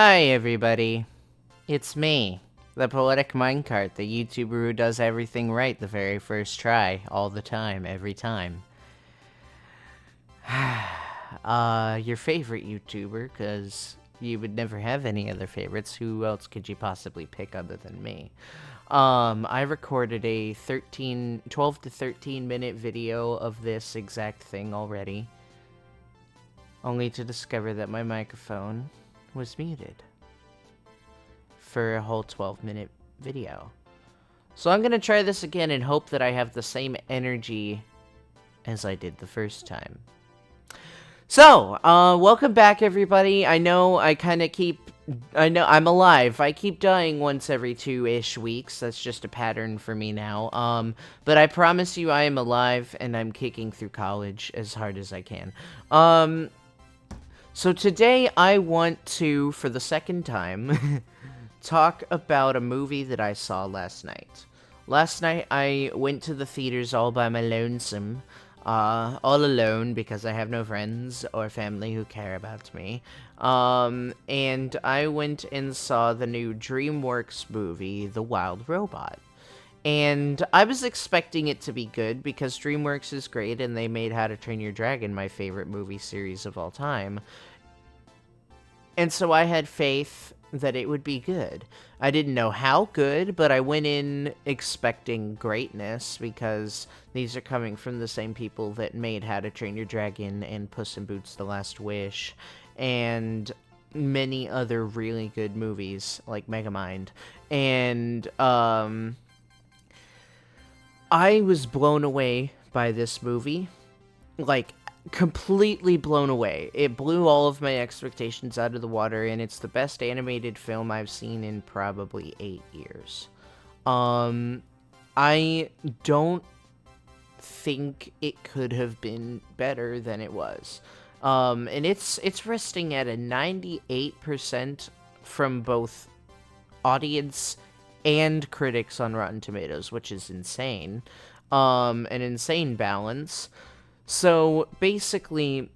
Hi, everybody. It's me, the Poeticminecart, the YouTuber who does everything right the very first try, all the time, every time. Your favorite YouTuber, because you would never have any other favorites. Who else could you possibly pick other than me? I recorded a 12 to 13 minute video of this exact thing already, only to discover that my microphone was muted for a whole 12-minute video. So I'm gonna try this again and hope that I have the same energy as I did the first time. So, welcome back, everybody. I know I'm alive. I keep dying once every 2-ish weeks. That's just a pattern for me now. But I promise you I am alive, and I'm kicking through college as hard as I can. So today I want to, for the second time, talk about a movie that I saw last night. Last night I went to the theaters all by my lonesome, all alone because I have no friends or family who care about me. And I went and saw the new DreamWorks movie, The Wild Robot. And I was expecting it to be good because DreamWorks is great and they made How to Train Your Dragon my favorite movie series of all time. And so I had faith that it would be good. I didn't know how good, but I went in expecting greatness because these are coming from the same people that made How to Train Your Dragon and Puss in Boots: The Last Wish and many other really good movies like Megamind. And I was blown away by this movie. Like, completely blown away. It blew all of my expectations out of the water, and it's the best animated film I've seen in probably 8 years. I don't think it could have been better than it was. And it's resting at a 98% from both audience and critics on Rotten Tomatoes, which is insane. An insane balance. So, basically,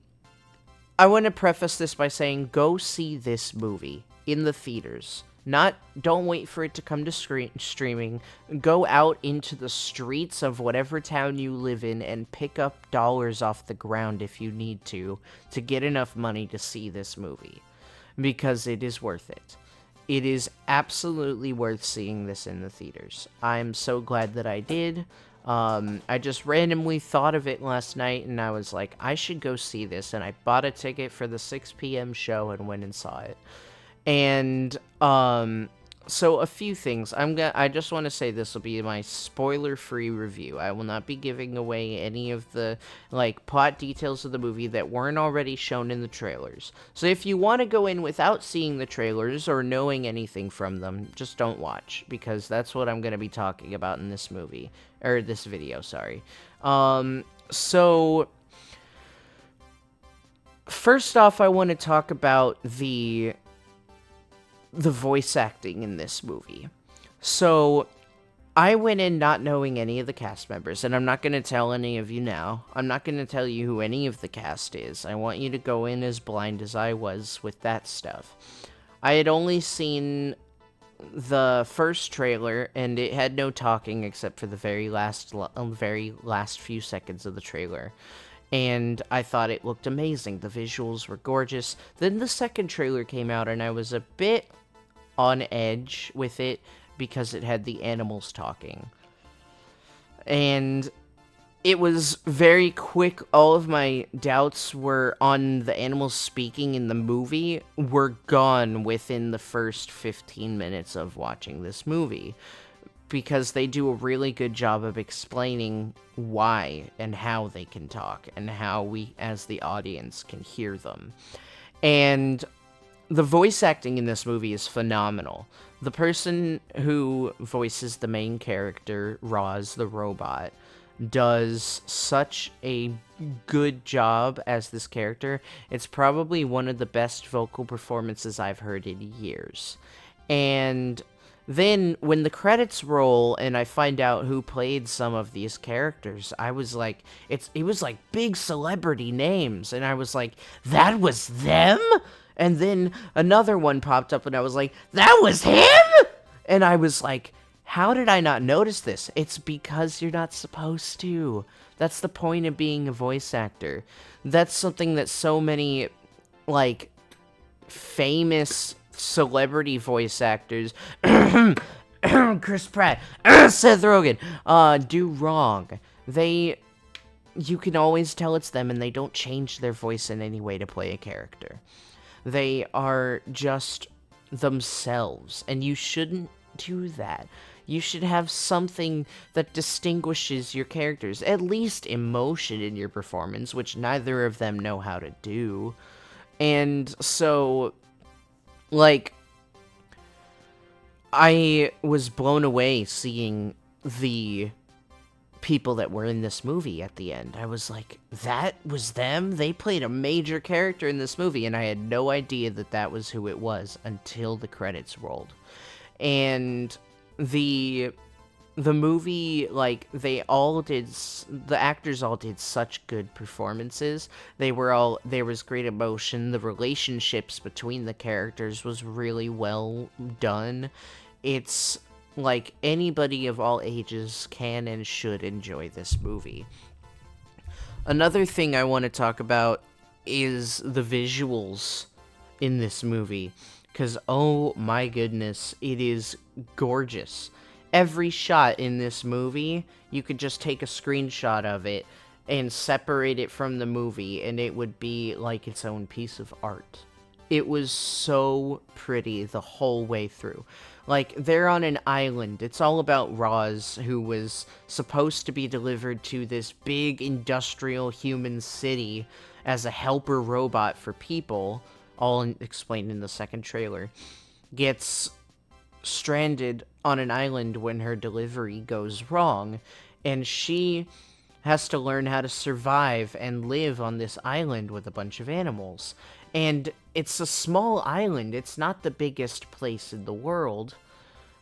I want to preface this by saying, go see this movie in the theaters. Don't wait for it to come to streaming. Go out into the streets of whatever town you live in and pick up dollars off the ground if you need to get enough money to see this movie. Because it is worth it. It is absolutely worth seeing this in the theaters. I'm so glad that I did. I just randomly thought of it last night, and I was like, I should go see this, and I bought a ticket for the 6 p.m. show and went and saw it. And, so a few things. I just want to say this will be my spoiler-free review. I will not be giving away any of the, plot details of the movie that weren't already shown in the trailers. So if you want to go in without seeing the trailers or knowing anything from them, just don't watch, because that's what I'm going to be talking about in this movie. Or this video, sorry. So first off, I want to talk about the voice acting in this movie. So, I went in not knowing any of the cast members, and I'm not going to tell any of you now. I'm not going to tell you who any of the cast is. I want you to go in as blind as I was with that stuff. I had only seen the first trailer, and it had no talking except for the very last few seconds of the trailer. And I thought it looked amazing. The visuals were gorgeous. Then the second trailer came out, and I was a bit on edge with it because it had the animals talking. And it was very quick. All of my doubts were on the animals speaking in the movie were gone within the first 15 minutes of watching this movie, because they do a really good job of explaining why and how they can talk and how we as the audience can hear them. And the voice acting in this movie is phenomenal. The person who voices the main character, Roz the robot, does such a good job as this character. It's probably one of the best vocal performances I've heard in years. And then when the credits roll and I find out who played some of these characters, I was like, it was like big celebrity names, and I was like, that was them? And then another one popped up and I was like, that was him? And I was like, how did I not notice this? It's because you're not supposed to. That's the point of being a voice actor. That's something that so many, like, famous celebrity voice actors, Chris Pratt, Seth Rogen, do wrong. You can always tell it's them, and they don't change their voice in any way to play a character. They are just themselves, and you shouldn't do that. You should have something that distinguishes your characters, at least emotion in your performance, which neither of them know how to do. And so, like, I was blown away seeing the people that were in this movie at the end. I was like, that was them? They played a major character in this movie, and I had no idea that that was who it was until the credits rolled. And the movie, like, the actors all did such good performances. There was great emotion. The relationships between the characters was really well done. It's like anybody of all ages can and should enjoy this movie. Another thing I want to talk about is the visuals in this movie, because oh my goodness, it is gorgeous. Every shot in this movie, you could just take a screenshot of it and separate it from the movie, and it would be like its own piece of art. It was so pretty the whole way through. Like, they're on an island. It's all about Roz, who was supposed to be delivered to this big industrial human city as a helper robot for people, explained in the second trailer, gets stranded on an island when her delivery goes wrong, and she has to learn how to survive and live on this island with a bunch of animals. And it's a small island, it's not the biggest place in the world,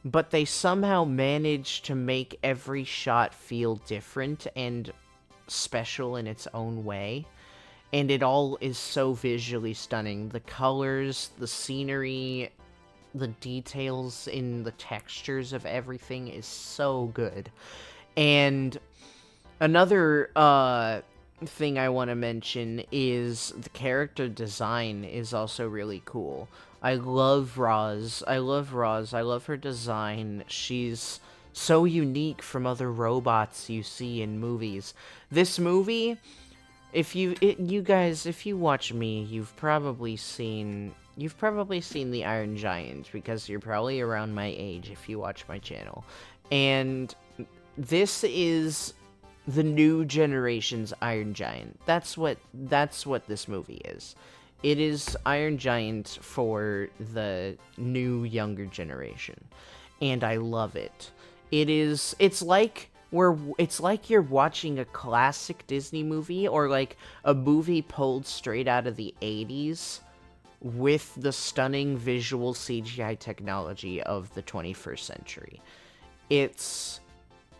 but they somehow manage to make every shot feel different and special in its own way. And it all is so visually stunning. The colors, the scenery, the details in the textures of everything is so good. And another thing I want to mention is the character design is also really cool. I love Roz. I love her design. She's so unique from other robots you see in movies. This movie, if you watch me, you've probably seen the Iron Giant, because you're probably around my age if you watch my channel. And this is the new generation's Iron Giant. That's what this movie is. It is Iron Giant for the new, younger generation. And I love it. It's like you're watching a classic Disney movie, or like a movie pulled straight out of the 80s with the stunning visual CGI technology of the 21st century. It's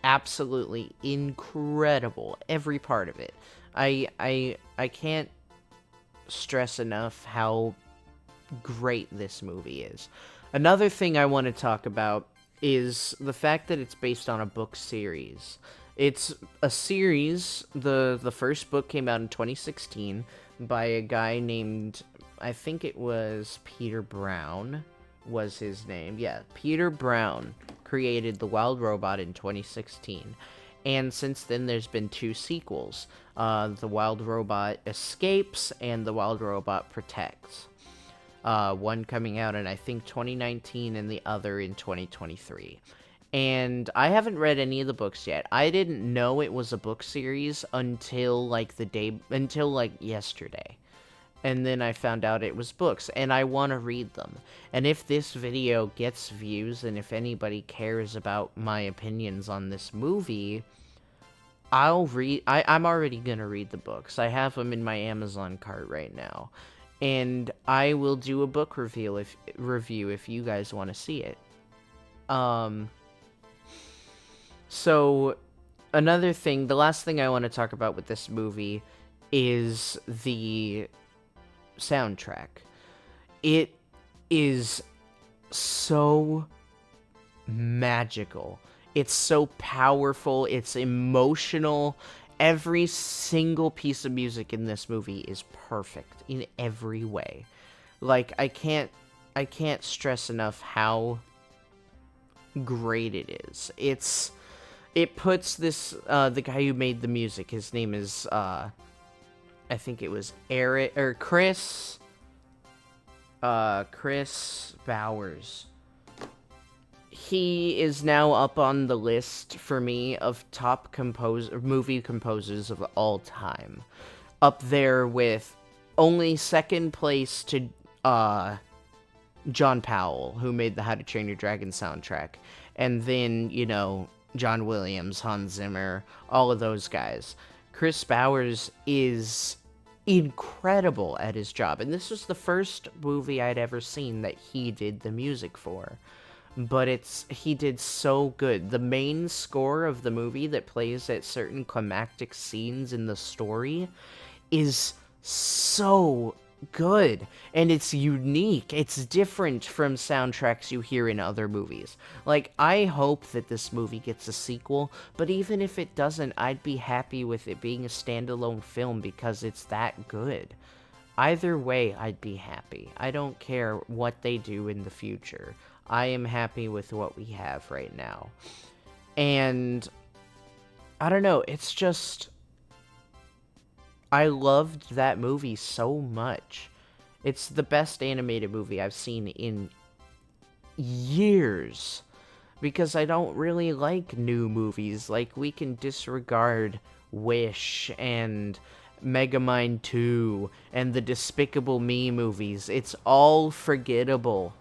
absolutely incredible, every part of it. I can't stress enough how great this movie is. Another thing I want to talk about is the fact that it's based on a book series. It's a series. The first book came out in 2016 by a guy named, I think it was Peter Brown was his name. Yeah, Peter Brown created The Wild Robot in 2016. And since then, there's been 2 sequels. The Wild Robot Escapes and The Wild Robot Protects. One coming out in, I think, 2019 and the other in 2023. And I haven't read any of the books yet. I didn't know it was a book series until yesterday. And then I found out it was books, and I want to read them. And if this video gets views, and if anybody cares about my opinions on this movie, I'm already gonna read the books. I have them in my Amazon cart right now. And I will do a book review if you guys want to see it. So, another thing, the last thing I want to talk about with this movie is the soundtrack. It is so magical. It's so powerful. It's emotional. Every single piece of music in this movie is perfect in every way. Like, I can't stress enough how great it is. It puts this the guy who made the music, his name is I think it was Eric or Chris Bowers. He is now up on the list for me of top movie composers of all time. Up there with only second place to John Powell, who made the How to Train Your Dragon soundtrack. And then, John Williams, Hans Zimmer, all of those guys. Chris Bowers is incredible at his job. And this was the first movie I'd ever seen that he did the music for. But he did so good. The main score of the movie that plays at certain climactic scenes in the story is so good, and it's unique. It's different from soundtracks you hear in other movies. Like, I hope that this movie gets a sequel, but even if it doesn't, I'd be happy with it being a standalone film because it's that good. Either way, I'd be happy. I don't care what they do in the future. I am happy with what we have right now. And I don't know, it's just, I loved that movie so much. It's the best animated movie I've seen in years. Because I don't really like new movies. Like, we can disregard Wish and Megamind 2 and the Despicable Me movies. It's all forgettable.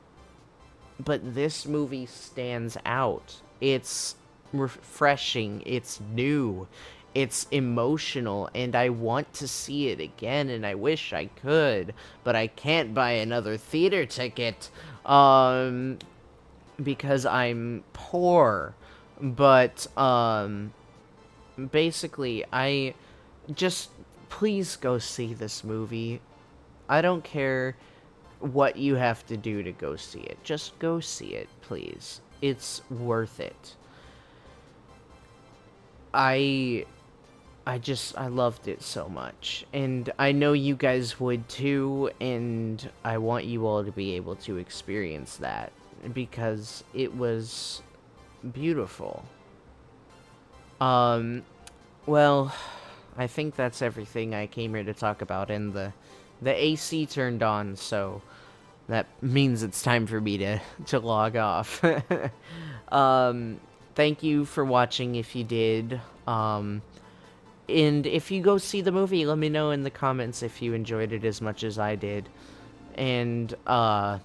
But this movie stands out. It's refreshing. It's new. It's emotional, and I want to see it again, and I wish I could, but I can't buy another theater ticket, because I'm poor. But, basically, please go see this movie. I don't care what you have to do to go see it. Just go see it, please. It's worth it. I loved it so much, and I know you guys would too, and I want you all to be able to experience that, because it was beautiful. Well, I think that's everything I came here to talk about, and the AC turned on, so that means it's time for me to log off. Thank you for watching if you did. And if you go see the movie, let me know in the comments if you enjoyed it as much as I did. And, I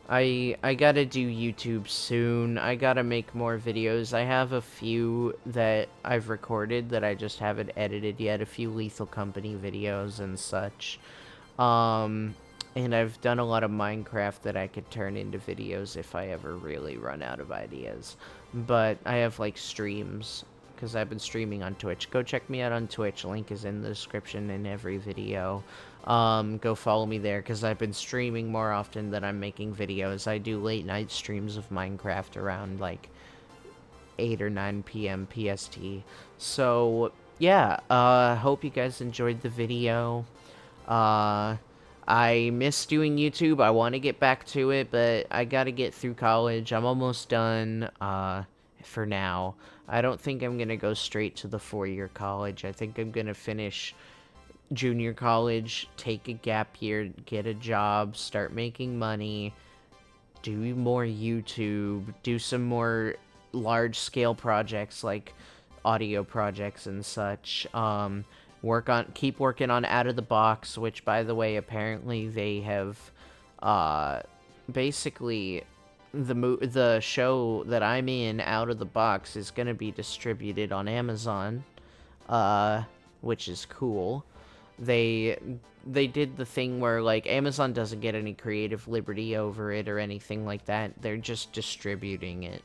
gotta do YouTube soon. I gotta make more videos. I have a few that I've recorded that I just haven't edited yet. A few Lethal Company videos and such. And I've done a lot of Minecraft that I could turn into videos if I ever really run out of ideas. But I have, like, streams, because I've been streaming on Twitch. Go check me out on Twitch. Link is in the description in every video. Go follow me there, because I've been streaming more often than I'm making videos. I do late night streams of Minecraft around, like, 8 or 9 p.m. PST. So, yeah, hope you guys enjoyed the video. I miss doing YouTube. I want to get back to it, but I gotta get through college. I'm almost done, for now. I don't think I'm gonna go straight to the 4-year college. I think I'm gonna finish junior college, take a gap year, get a job, start making money, do more YouTube, do some more large-scale projects like audio projects and such, keep working on Out of the Box, which, by the way, apparently they have, basically, the show that I'm in, Out of the Box, is gonna be distributed on Amazon, which is cool. They did the thing where, like, Amazon doesn't get any creative liberty over it or anything like that. They're just distributing it.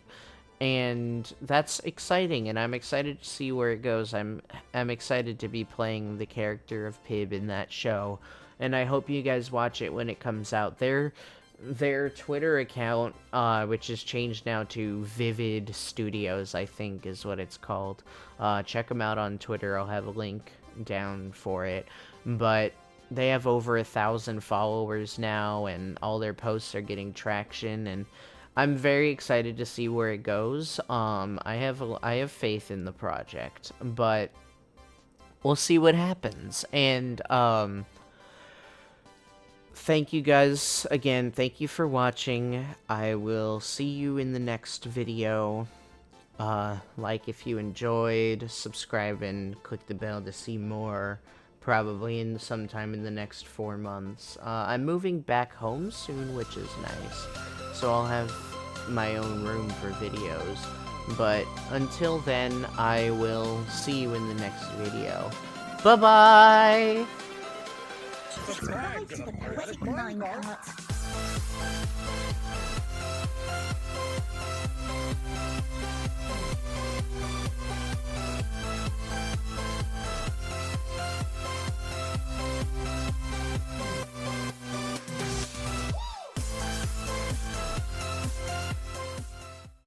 And that's exciting, and I'm excited to see where it goes. I'm excited to be playing the character of Pib in that show. and I hope you guys watch it when it comes out. Their Twitter account, which has changed now to Vivid Studios, I think is what it's called. Check them out on Twitter. I'll have a link down for it. But they have over 1,000 followers now, and all their posts are getting traction, and I'm very excited to see where it goes. I have faith in the project, but we'll see what happens. And thank you guys again. Thank you for watching. I will see you in the next video. Like if you enjoyed, subscribe and click the bell to see more. Probably sometime in the next 4 months. I'm moving back home soon, which is nice. So I'll have my own room for videos. But until then, I will see you in the next video. Bye-bye! Subscribe to the Poeticminecart.